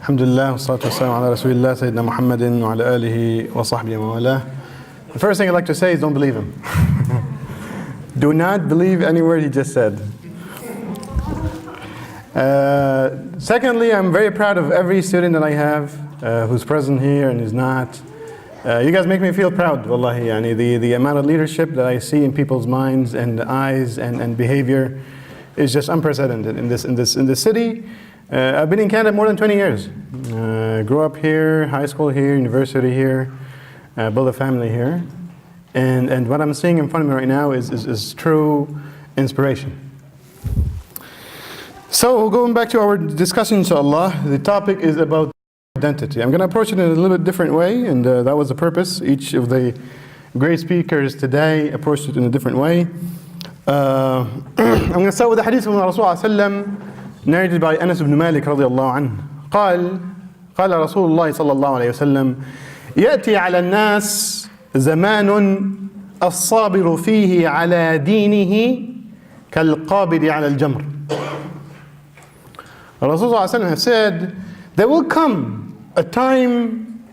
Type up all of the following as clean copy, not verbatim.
Alhamdulillah, wassalatu wassalamu ala rasulillah, Sayyidina Muhammadin wa ala alihi wa sahbihi wa wala. The first thing I'd like to say is don't believe him. Do not believe any word he just said. Secondly, I'm very proud of every student that I have who's present here and is not. You guys make me feel proud, wallahi. Yani the amount of leadership that I see in people's minds and eyes and behavior is just unprecedented in this city. I've been in Canada more than 20 years. Grew up here, high school here, university here, built a family here. And what I'm seeing in front of me right now is true inspiration. So going back to our discussion, inshallah, the topic is about identity. I'm going to approach it in a little bit different way, and that was the purpose. Each of the great speakers today approached it in a different way. I'm going to start with the hadith from Rasulullah narrated by Anas ibn Malik رضي الله عنه قال رسول الله صلى الله عليه وسلم يأتي على الناس زمان الصابر فيه على دينه كالقابض على الجمر. Rasulullah has said there will come a time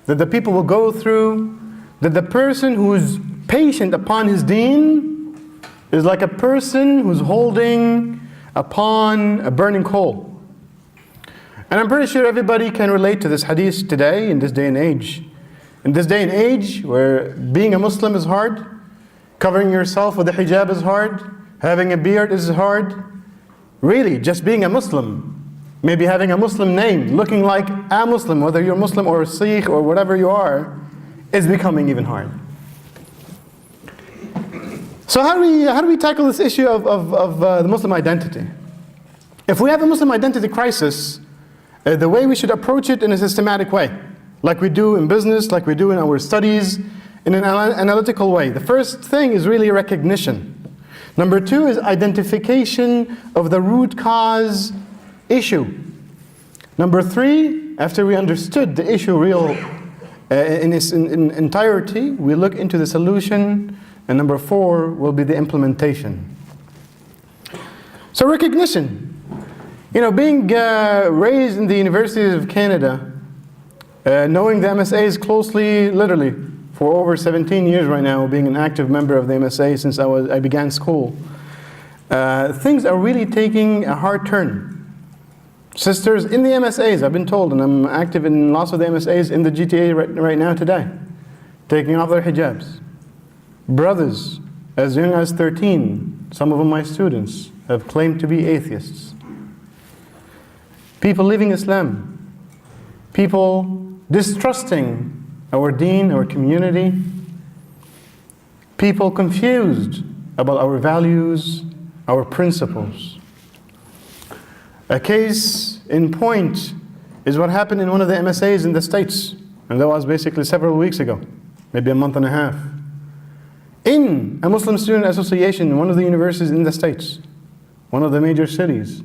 that the people will go through that the person who's patient upon his deen is like a person who's holding upon a burning coal. And I'm pretty sure everybody can relate to this hadith today, in this day and age. In this day and age where being a Muslim is hard, covering yourself with a hijab is hard, having a beard is hard. Really, just being a Muslim, maybe having a Muslim name, looking like a Muslim, whether you're Muslim or a Sikh or whatever you are, is becoming even hard. So how do we tackle this issue of the Muslim identity? If we have a Muslim identity crisis, the way we should approach it in a systematic way, like we do in business, like we do in our studies, in an analytical way. The first thing is really recognition. Number two is identification of the root cause issue. Number three, after we understood the issue in its entirety, we look into the solution. And number four will be the implementation. So recognition. You know, being raised in the universities of Canada, knowing the MSAs closely, literally, for over 17 years right now, being an active member of the MSA since I began school, things are really taking a hard turn. Sisters in the MSAs, I've been told, and I'm active in lots of the MSAs in the GTA right now today, taking off their hijabs. Brothers, as young as 13, some of them my students, have claimed to be atheists. People leaving Islam. People distrusting our deen, our community. People confused about our values, our principles. A case in point is what happened in one of the MSAs in the States. And that was basically several weeks ago, maybe a month and a half. In a Muslim student association in one of the universities in the States, one of the major cities,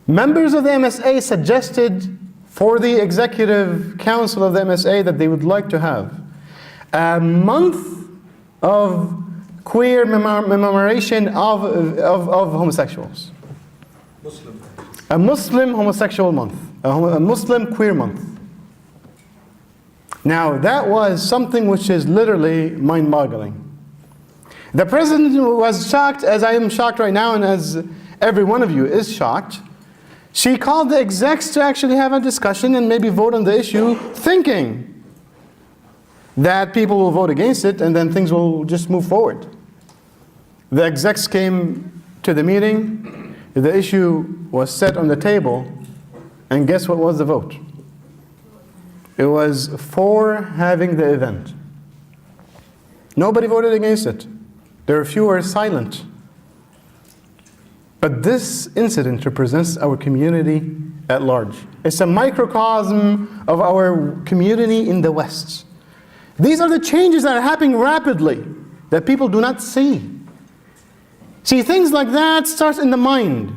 members of the MSA suggested for the executive council of the MSA that they would like to have a month of queer commemoration of homosexuals. A Muslim homosexual month, a Muslim queer month. Now that was something which is literally mind-boggling. The president was shocked, as I am shocked right now, and as every one of you is shocked. She called the execs to actually have a discussion and maybe vote on the issue, thinking that people will vote against it and then things will just move forward. The execs came to the meeting, the issue was set on the table, and guess what was the vote? It was for having the event. Nobody voted against it. There are few who are silent. But this incident represents our community at large. It's a microcosm of our community in the West. These are the changes that are happening rapidly that people do not see. See, things like that start in the mind.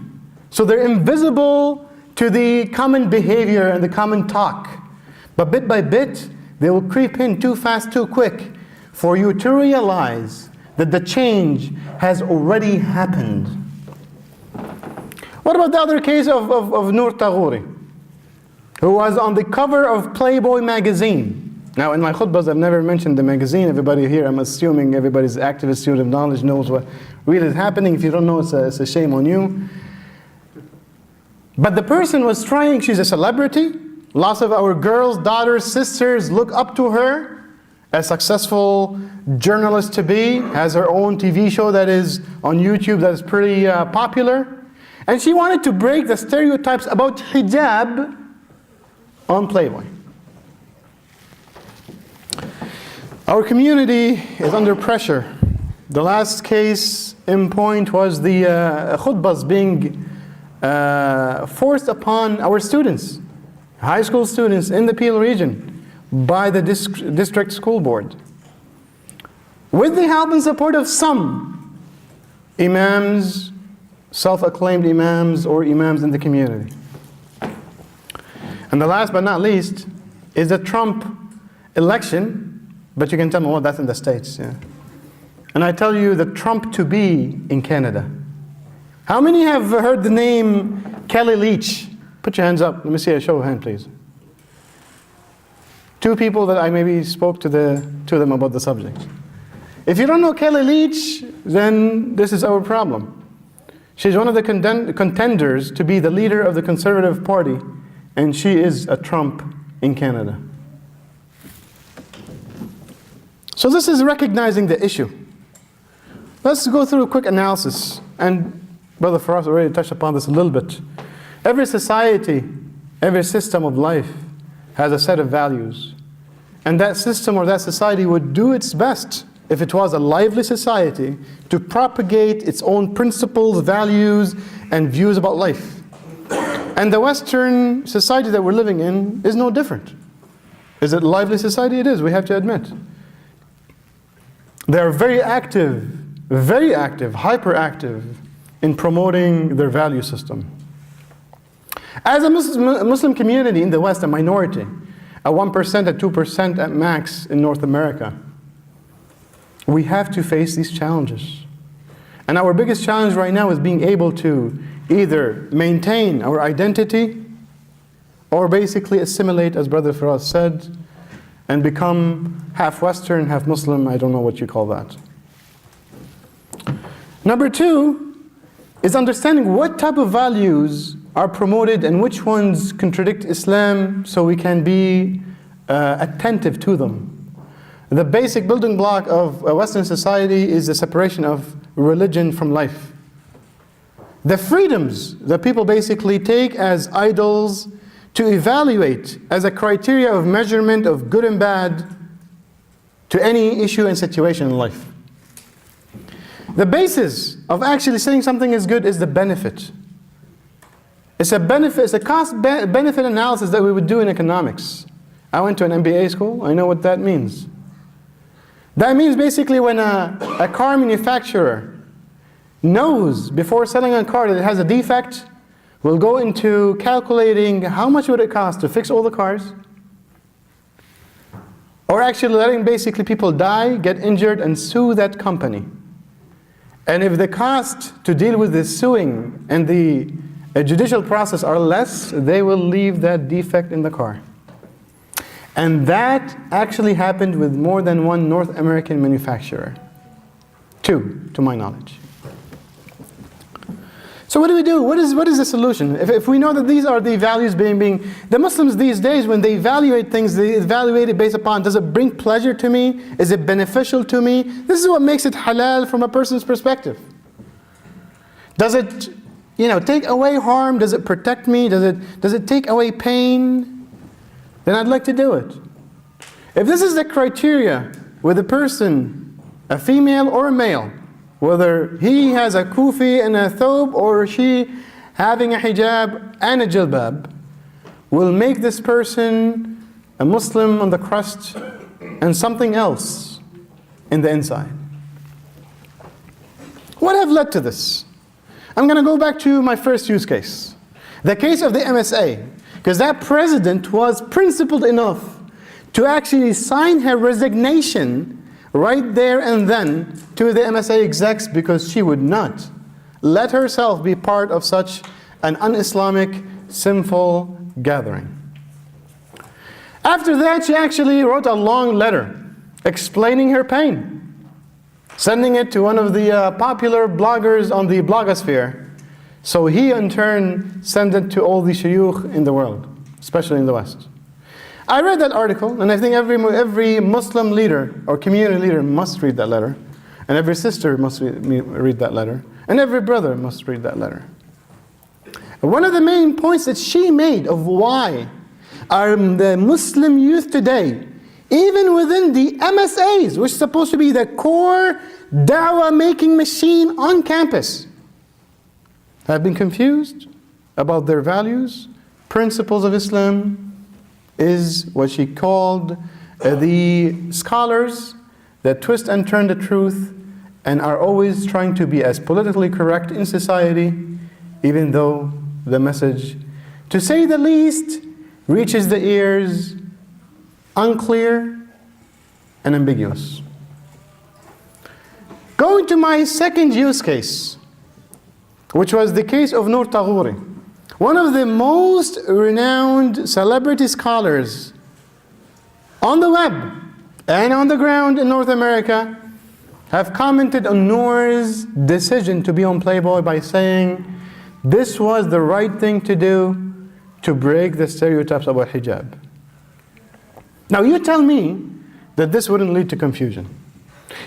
So they're invisible to the common behavior and the common talk. But bit by bit, they will creep in too fast, too quick, for you to realize that the change has already happened. What about the other case of Noor Tagouri? who was on the cover of Playboy magazine. Now in my khutbahs I've never mentioned the magazine. Everybody here, I'm assuming everybody's active student of knowledge, knows what really is happening. If you don't know, it's a shame on you. But the person was trying, she's a celebrity. Lots of our girls, daughters, sisters look up to her. A successful journalist to be, has her own TV show that is on YouTube that is pretty popular. And she wanted to break the stereotypes about hijab on Playboy. Our community is under pressure. The last case in point was the khutbahs being forced upon our students, high school students in the Peel region, by the district school board, with the help and support of some imams, self-acclaimed imams or imams in the community. And the last but not least is the Trump election, but you can tell me, well, that's in the States. Yeah. And I tell you, the Trump to be in Canada. How many have heard the name Kelly Leach? Put your hands up. Let me see a show of hands, please. Two people that I maybe spoke to them about the subject. If you don't know Kelly Leach, then this is our problem. She's one of the contenders to be the leader of the Conservative Party, and she is a Trump in Canada. So this is recognizing the issue. Let's go through a quick analysis, and Brother Feras already touched upon this a little bit. Every society, every system of life has a set of values. And that system or that society would do its best, if it was a lively society, to propagate its own principles, values, and views about life. And the Western society that we're living in is no different. Is it a lively society? It is, we have to admit. They are very active, hyperactive in promoting their value system. As a Muslim community in the West, a minority, a 1%, a 2% at max in North America, we have to face these challenges. And our biggest challenge right now is being able to either maintain our identity or basically assimilate, as Brother Feras said, and become half Western, half Muslim. I don't know what you call that. Number two is understanding what type of values are promoted and which ones contradict Islam, so we can be attentive to them. The basic building block of a Western society is the separation of religion from life. The freedoms that people basically take as idols to evaluate as a criteria of measurement of good and bad to any issue and situation in life. The basis of actually saying something is good is the benefit. It's a benefit, it's a cost-benefit analysis that we would do in economics. I went to an MBA school, I know what that means. That means basically when a car manufacturer knows before selling a car that it has a defect, we'll go into calculating how much would it cost to fix all the cars, or actually letting basically people die, get injured, and sue that company. And if the cost to deal with the suing and the judicial process are less, they will leave that defect in the car. And that actually happened with more than one North American manufacturer. Two, to my knowledge. So what do we do? What is the solution? If we know that these are the values being the Muslims these days, when they evaluate things, they evaluate it based upon, does it bring pleasure to me? Is it beneficial to me? This is what makes it halal from a person's perspective. Does it, take away harm? Does it protect me? Does it take away pain? Then I'd like to do it. If this is the criteria with a person, a female or a male, whether he has a kufi and a thobe or she having a hijab and a jilbab, will make this person a Muslim on the crust and something else in the inside. What have led to this? I'm going to go back to my first use case. The case of the MSA. Because that president was principled enough to actually sign her resignation right there and then to the MSA execs, because she would not let herself be part of such an un-Islamic, sinful gathering. After that, she actually wrote a long letter explaining her pain, sending it to one of the popular bloggers on the blogosphere. So he in turn sent it to all the shuyukh in the world, especially in the West. I read that article, and I think every Muslim leader or community leader must read that letter, and every sister must read that letter, and every brother must read that letter. One of the main points that she made of why the Muslim youth today, even within the MSAs, which is supposed to be the core da'wah making machine on campus, have been confused about their values, principles of Islam, is what she called the scholars that twist and turn the truth and are always trying to be as politically correct in society, even though the message, to say the least, reaches the ears unclear and ambiguous. Going to my second use case, which was the case of Noor Taghuri, one of the most renowned celebrity scholars on the web and on the ground in North America, have commented on Noor's decision to be on Playboy by saying this was the right thing to do to break the stereotypes about hijab. Now you tell me that this wouldn't lead to confusion.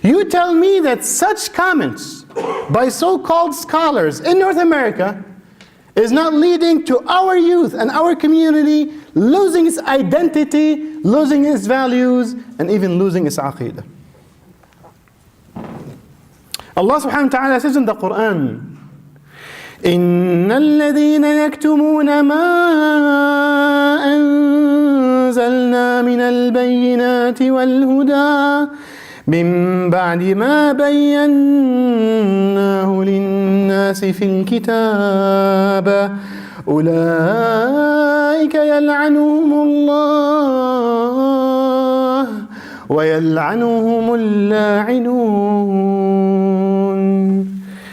You tell me that such comments by so-called scholars in North America is not leading to our youth and our community losing its identity, losing its values, and even losing its aqidah. Allah subhanahu wa ta'ala says in the Quran, إِنَّ الَّذِينَ يَكْتُمُونَ مَا أَنزَلْنَا مِنَ الْبَيِّنَاتِ وَالْهُدَى مِن بَعْدِ مَا بَيَّنَّاهُ لِلنَّاسِ فِي الْكِتَابِ أُولَئِكَ يَلْعَنُهُمُ اللَّهُ وَيَلْعَنُهُمُ اللَّاعِنُونَ.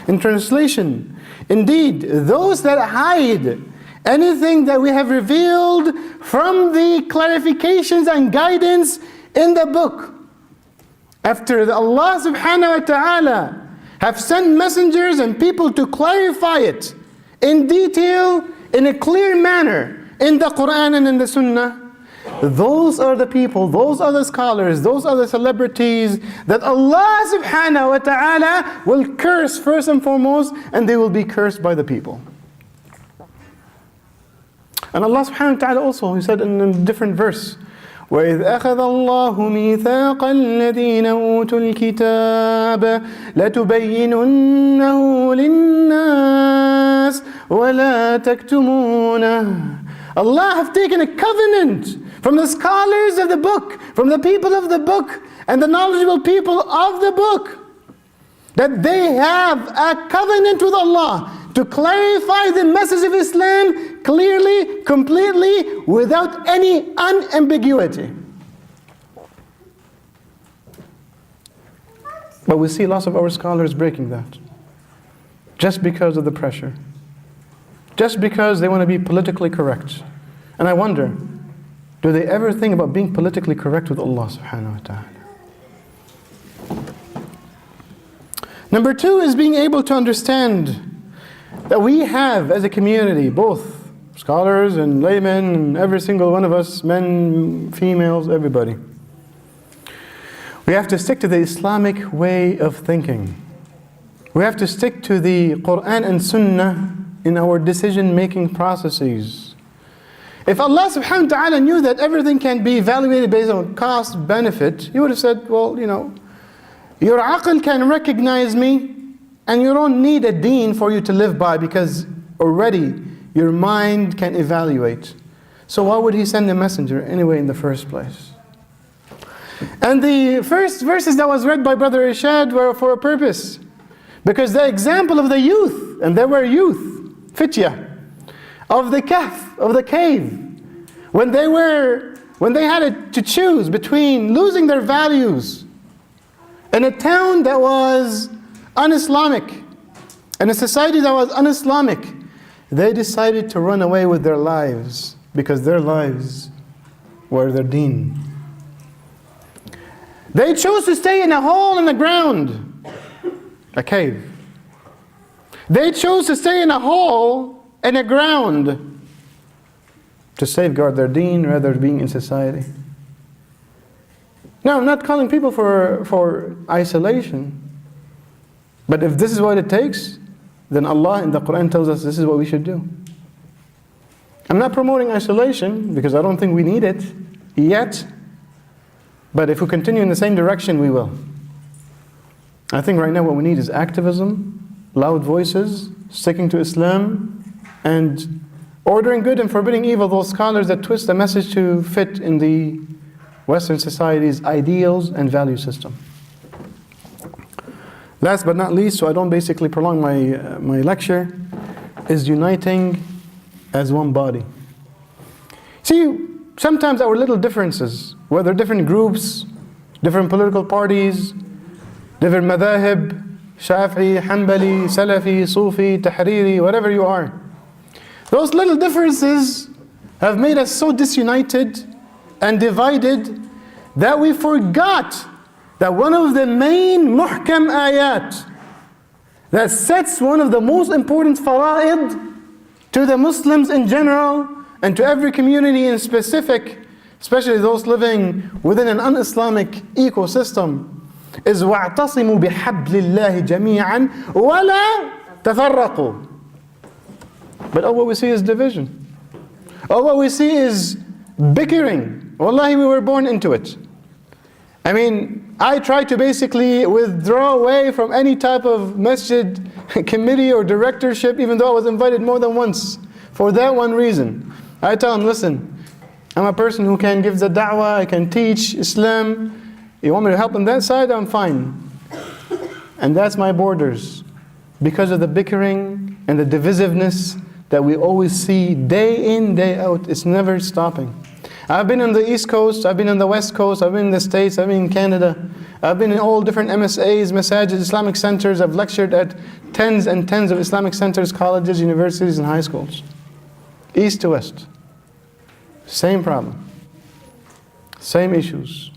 In translation, indeed, those that hide anything that we have revealed from the clarifications and guidance in the book, after Allah subhanahu wa ta'ala have sent messengers and people to clarify it in detail, in a clear manner, in the Quran and in the Sunnah, those are the people, those are the scholars, those are the celebrities that Allah subhanahu wa ta'ala will curse first and foremost, and they will be cursed by the people. And Allah subhanahu wa ta'ala also, He said in a different verse, وَإِذْ أَخَذَ اللَّهُ مِيثَاقَ الَّذِينَ أُوتُوا الْكِتَابَ لَتُبَيِّنُنَّهُ لِلنَّاسِ وَلَا تَكْتُمُونَهُ. Allah have taken a covenant from the scholars of the book, from the people of the book, and the knowledgeable people of the book, that they have a covenant with Allah to clarify the message of Islam clearly, completely, without any unambiguity. But we see lots of our scholars breaking that, just because of the pressure, just because they want to be politically correct. And I wonder, do they ever think about being politically correct with Allah subhanahu wa ta'ala? Number two is being able to understand that we have, as a community, both scholars and laymen, and every single one of us, men, females, everybody, we have to stick to the Islamic way of thinking. We have to stick to the Quran and Sunnah in our decision-making processes. If Allah subhanahu wa ta'ala knew that everything can be evaluated based on cost, benefit, He would have said, well, you know, your aql can recognize me, and you don't need a deen for you to live by, because already your mind can evaluate. So why would He send a messenger anyway in the first place? And the first verses that was read by Brother Irshad were for a purpose. Because the example of the youth, and there were youth, fitya, of the kahf, of the cave, when they had to choose between losing their values in a town that was un-Islamic, in a society that was un-Islamic, they decided to run away with their lives, because their lives were their deen. They chose to stay in a hole in the ground, a cave. They chose to stay in a hole in the ground to safeguard their deen rather than being in society. Now, I'm not calling people for isolation. But if this is what it takes, then Allah in the Quran tells us this is what we should do. I'm not promoting isolation because I don't think we need it yet. But if we continue in the same direction, we will. I think right now what we need is activism, loud voices, sticking to Islam, and ordering good and forbidding evil, those scholars that twist the message to fit in the Western society's ideals and value system. Last but not least, so I don't basically prolong my lecture, is uniting as one body. See, sometimes our little differences, whether different groups, different political parties, different madhahib, Shafi'i, Hanbali, Salafi, Sufi, Tahriri, whatever you are, those little differences have made us so disunited and divided that we forgot that one of the main muhkam ayat that sets one of the most important fara'id to the Muslims in general and to every community in specific, especially those living within an un-Islamic ecosystem, is وَاعْتَصِمُوا بِحَبْلِ اللَّهِ جَمِيعًا وَلَا تَفَرَّقُوا. But all what we see is division. All what we see is bickering. Wallahi, we were born into it. I mean, I try to basically withdraw away from any type of masjid committee or directorship, even though I was invited more than once, for that one reason. I tell them, listen, I'm a person who can give the da'wah, I can teach Islam. You want me to help on that side? I'm fine. And that's my borders. Because of the bickering and the divisiveness that we always see day in, day out, it's never stopping. I've been on the East Coast, I've been on the West Coast, I've been in the States, I've been in Canada. I've been in all different MSAs, masajid, Islamic centers. I've lectured at tens and tens of Islamic centers, colleges, universities, and high schools. East to West. Same problem. Same issues.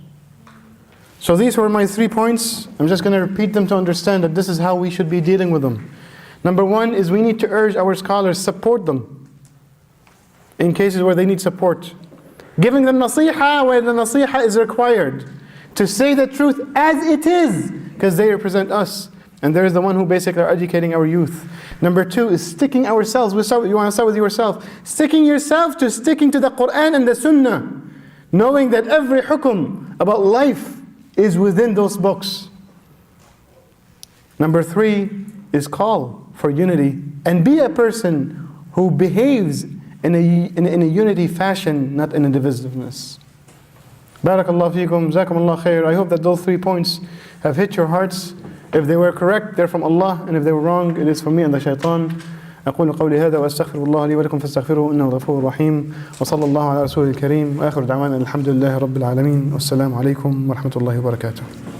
So these were my 3 points. I'm just going to repeat them to understand that this is how we should be dealing with them. Number 1 is we need to urge our scholars, support them in cases where they need support. Giving them nasiha where the nasiha is required. To say the truth as it is, because they represent us. And there is the one who basically are educating our youth. Number 2 is sticking ourselves. You want to start with yourself. Sticking yourself to sticking to the Quran and the Sunnah. Knowing that every hukum about life is within those books. Number 3 is call for unity. And be a person who behaves in a unity fashion, not in a divisiveness. Barakallahu feekum, jazakumullah khair. I hope that those 3 points have hit your hearts. If they were correct, they're from Allah, and if they were wrong, it is from me and the shaitan. أقول قولي هذا وأستغفر الله لي ولكم فاستغفروه إنه غفور رحيم وصلى الله على رسوله الكريم وآخر دعوانا الحمد لله رب العالمين والسلام عليكم ورحمة الله وبركاته.